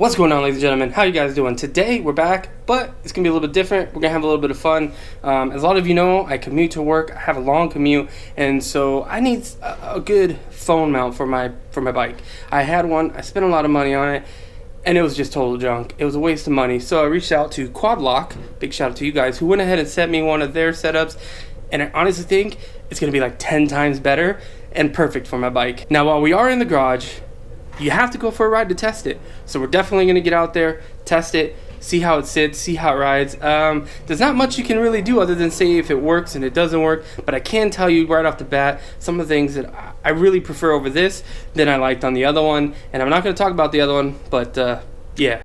What's going on, ladies and gentlemen? How you guys doing? Today we're back, but it's gonna be a little bit different. We're gonna have a little bit of fun. As a lot of you know, I commute to work. I have a long commute, and so I need a good phone mount for my bike. I had one. I spent a lot of money on it, and it was just total junk. It was a waste of money. So I reached out to Quad Lock. Big shout out to you guys who went ahead and sent me one of their setups, and I honestly think it's gonna be like 10 times better and perfect for my bike. Now, while we are in the garage, you have to go for a ride to test it. So we're definitely going to get out there, test it, see how it sits, see how it rides. There's not much you can really do other than say if it works and it doesn't work, but I can tell you right off the bat some of the things that I really prefer over this than I liked on the other one. And I'm not going to talk about the other one, but yeah.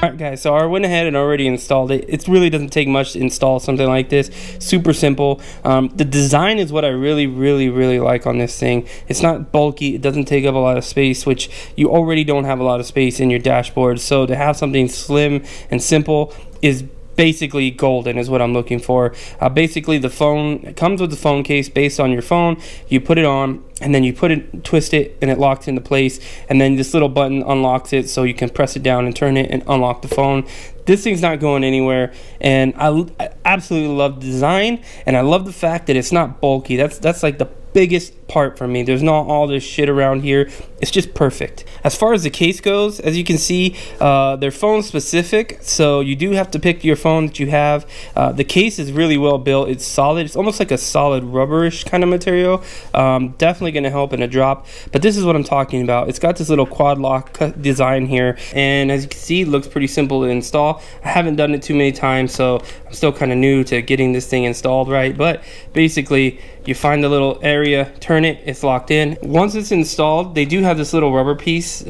Alright guys, so I went ahead and already installed it. It really doesn't take much to install something like this. Super simple. The design is what I really like on this thing. It's not bulky. It doesn't take up a lot of space, which you already don't have a lot of space in your dashboard. So to have something slim and simple is basically golden is what I'm looking for. Basically the phone, it comes with the phone case based on your phone. You put it on and then you twist it and it locks into place, and then this little button unlocks it so you can press it down and turn it and unlock the phone. This thing's not going anywhere, and I absolutely love the design, and I love the fact that it's not bulky. That's like the biggest part for me. There's not all this shit around here. It's just perfect. As far as the case goes, as you can see, they're phone specific, so you do have to pick your phone that you have. The case is really well built. It's solid. It's almost like a solid rubberish kind of material. Definitely going to help in a drop, but this is what I'm talking about. It's got this little quad lock design here, and as you can see, it looks pretty simple to install. I haven't done it too many times, so I'm still kind of new to getting this thing installed right, but basically you find the little area, turn it, it's locked in. Once it's installed, they do have this little rubber piece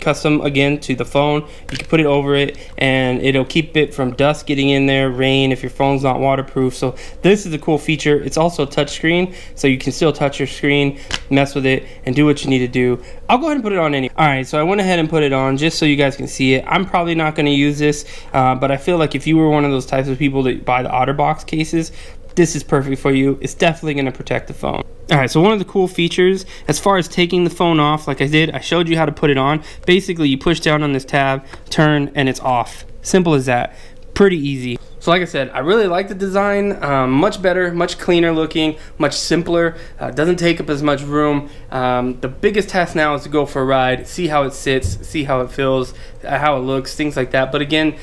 custom again to the phone. You can put it over it and it'll keep it from dust getting in there, rain, if your phone's not waterproof. So this is a cool feature. It's also a touch screen, so you can still touch your screen, mess with it, and do what you need to do. I'll go ahead and put it on anyway. Alright, so I went ahead and put it on just so you guys can see it. I'm probably not going to use this, but I feel like if you were one of those types of people that buy the OtterBox cases, this is perfect for you. It's definitely going to protect the phone. Alright, so one of the cool features, as far as taking the phone off, like I did, I showed you how to put it on. Basically, you push down on this tab, turn, and it's off. Simple as that. Pretty easy. So like I said, I really like the design. Much better, much cleaner looking, much simpler. Doesn't take up as much room. The biggest task now is to go for a ride, see how it sits, see how it feels, how it looks, things like that. But again,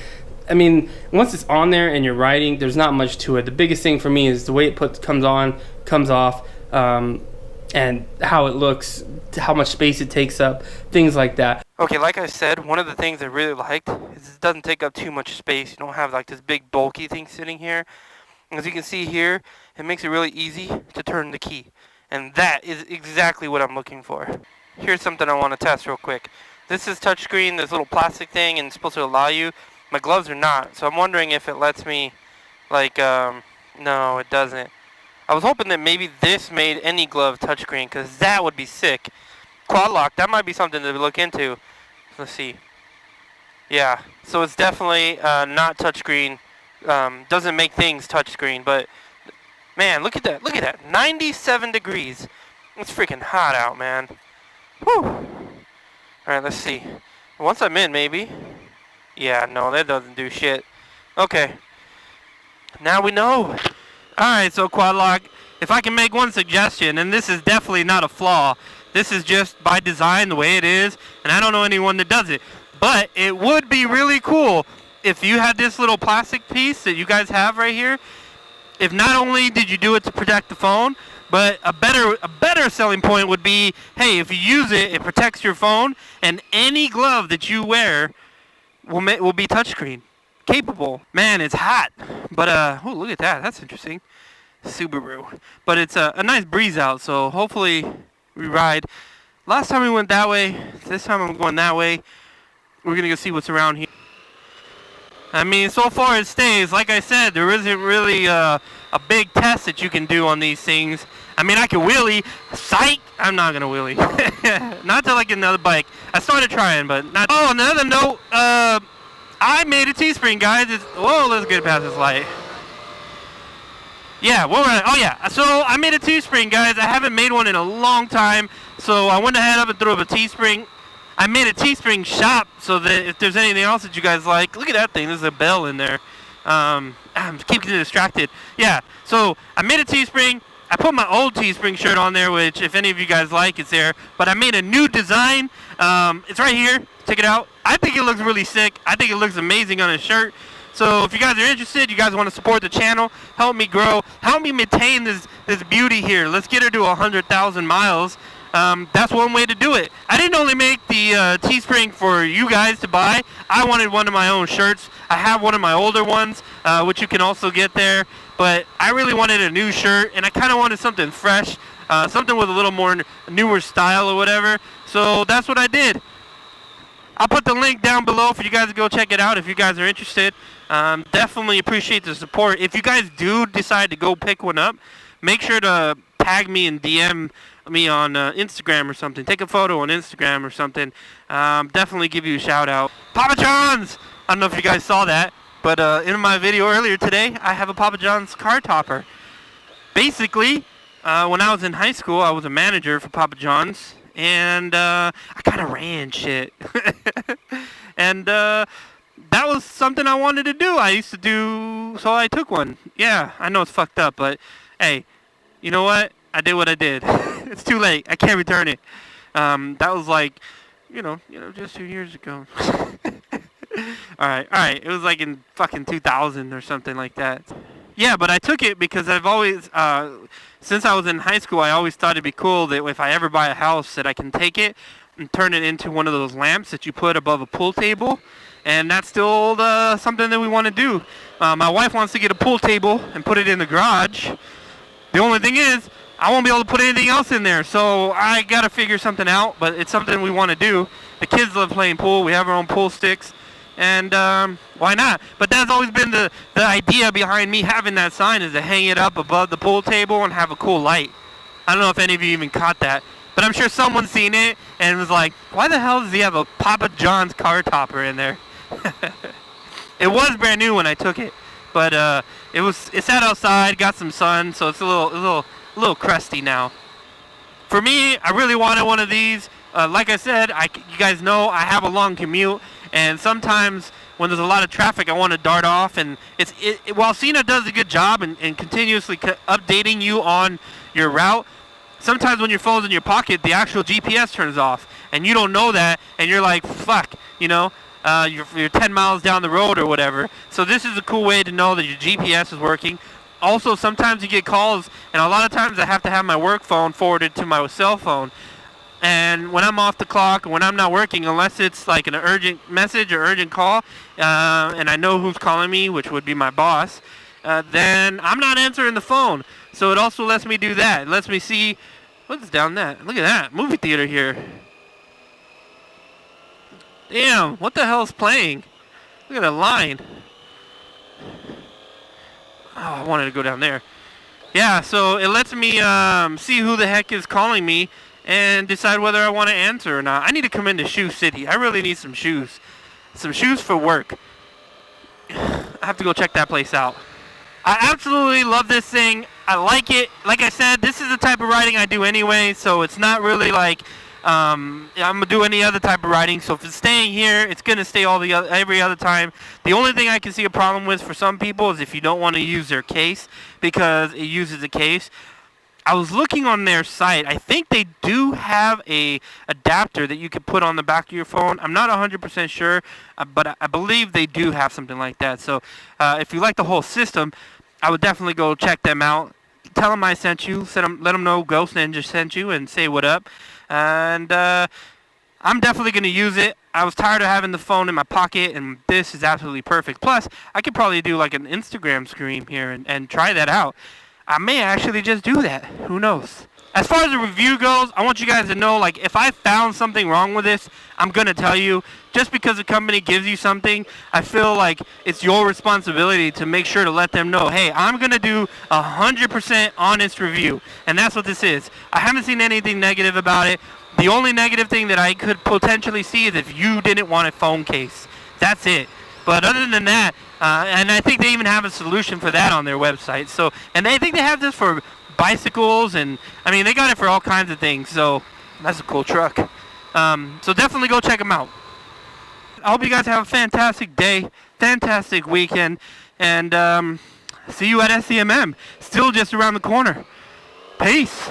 I mean, once it's on there and you're riding, there's not much to it. The biggest thing for me is the way it comes on, comes off, and how it looks, how much space it takes up, things like that. Okay, like I said, one of the things I really liked is it doesn't take up too much space. You don't have like this big bulky thing sitting here. As you can see here, it makes it really easy to turn the key. And that is exactly what I'm looking for. Here's something I want to test real quick. This is touchscreen, this little plastic thing, and it's supposed to allow you. My gloves are not, so I'm wondering if it lets me, like, no, it doesn't. I was hoping that maybe this made any glove touchscreen, because that would be sick. Quad lock, that might be something to look into. Let's see. Yeah, so it's definitely not touchscreen. Doesn't make things touchscreen, but man, look at that. Look at that. 97 degrees. It's freaking hot out, man. Whew. All right, let's see. Once I'm in, maybe. Yeah, no, that doesn't do shit. Okay. Now we know. Alright, so Quad Lock, if I can make one suggestion, and this is definitely not a flaw, this is just by design the way it is, and I don't know anyone that does it, but it would be really cool if you had this little plastic piece that you guys have right here. If not only did you do it to protect the phone, but a better selling point would be, hey, if you use it, it protects your phone, and any glove that you wear will be touchscreen capable. Man, it's hot, but oh, look at that. That's interesting. Subaru, but it's a nice breeze out, so hopefully we ride. Last time we went that way. This time I'm going that way. We're going to go see what's around here. I mean, so far it stays. Like I said, there isn't really a big test that you can do on these things. I mean, I can wheelie. Psych! I'm not going to wheelie. Not till I get another bike. I started trying, but not. Oh, another note. I made a Teespring, guys. Whoa, let's get past this light. Yeah, oh yeah. So I made a Teespring, guys. I haven't made one in a long time. So I went ahead up and threw up a Teespring. I made a Teespring shop so that if there's anything else that you guys like, look at that thing. There's a bell in there. I'm keep getting distracted. Yeah. So I made a Teespring. I put my old Teespring shirt on there, which if any of you guys like, it's there. But I made a new design. It's right here. Check it out. I think it looks really sick. I think it looks amazing on a shirt. So if you guys are interested, you guys want to support the channel, help me grow, help me maintain this beauty here. Let's get her to 100,000 miles. That's one way to do it. I didn't only make the Teespring for you guys to buy. I wanted one of my own shirts. I have one of my older ones, which you can also get there. But I really wanted a new shirt, and I kind of wanted something fresh, something with a little more newer style or whatever. So that's what I did. I'll put the link down below for you guys to go check it out if you guys are interested. Definitely appreciate the support. If you guys do decide to go pick one up, make sure to tag me and DM me on Instagram or something. Take a photo on Instagram or something. Definitely give you a shout out. Papa John's! I don't know if you guys saw that, but in my video earlier today, I have a Papa John's car topper. Basically, when I was in high school, I was a manager for Papa John's. And I kind of ran shit. And that was something I wanted to do. I used to do, so I took one. Yeah, I know it's fucked up, but hey, you know what? I did what I did. It's too late. I can't return it. That was like, you know, just 2 years ago. All right. It was like in fucking 2000 or something like that. Yeah, but I took it because I've always, since I was in high school, I always thought it'd be cool that if I ever buy a house that I can take it and turn it into one of those lamps that you put above a pool table. And that's still something that we want to do. My wife wants to get a pool table and put it in the garage. The only thing is, I won't be able to put anything else in there. So I got to figure something out, but it's something we want to do. The kids love playing pool. We have our own pool sticks. And why not? But that's always been the idea behind me having that sign, is to hang it up above the pool table and have a cool light. I don't know if any of you even caught that, but I'm sure someone's seen it and was like, why the hell does he have a Papa John's car topper in there? It was brand new when I took it, but it sat outside, got some sun, so it's a little crusty now. For me, I really wanted one of these. Like I said, you guys know I have a long commute. And sometimes when there's a lot of traffic, I want to dart off. And while Sena does a good job and continuously updating you on your route, sometimes when your phone's in your pocket, the actual GPS turns off. And you don't know that. And you're like, fuck, you're 10 miles down the road or whatever. So this is a cool way to know that your GPS is working. Also, sometimes you get calls. And a lot of times I have to have my work phone forwarded to my cell phone. And when I'm off the clock, when I'm not working, unless it's like an urgent message or urgent call, and I know who's calling me, which would be my boss, then I'm not answering the phone. So it also lets me do that. It lets me see what's down there. Look at that movie theater here. Damn, what the hell's playing? Look at that line. Oh, I wanted to go down there. Yeah, so it lets me see who the heck is calling me and decide whether I want to answer or not. I need to come into Shoe City. I really need some shoes. Some shoes for work. I have to go check that place out. I absolutely love this thing. I like it. Like I said, this is the type of riding I do anyway, so it's not really like I'm going to do any other type of riding. So if it's staying here, it's going to stay every other time. The only thing I can see a problem with for some people is if you don't want to use their case, because it uses a case. I was looking on their site. I think they do have a adapter that you could put on the back of your phone. I'm not 100% sure, but I believe they do have something like that. So if you like the whole system, I would definitely go check them out. Tell them I sent you. Let them know GhostNinja sent you and say what up. And I'm definitely going to use it. I was tired of having the phone in my pocket, and this is absolutely perfect. Plus, I could probably do like an Instagram stream here and try that out. I may actually just do that. Who knows? As far as the review goes, I want you guys to know, like, if I found something wrong with this, I'm going to tell you. Just because a company gives you something, I feel like it's your responsibility to make sure to let them know, hey, I'm going to do 100% honest review. And that's what this is. I haven't seen anything negative about it. The only negative thing that I could potentially see is if you didn't want a phone case. That's it. But other than that, and I think they even have a solution for that on their website. So, and I think they have this for bicycles, and I mean, they got it for all kinds of things. So that's a cool truck. So definitely go check them out. I hope you guys have a fantastic day, fantastic weekend, and see you at SEMM. Still just around the corner. Peace.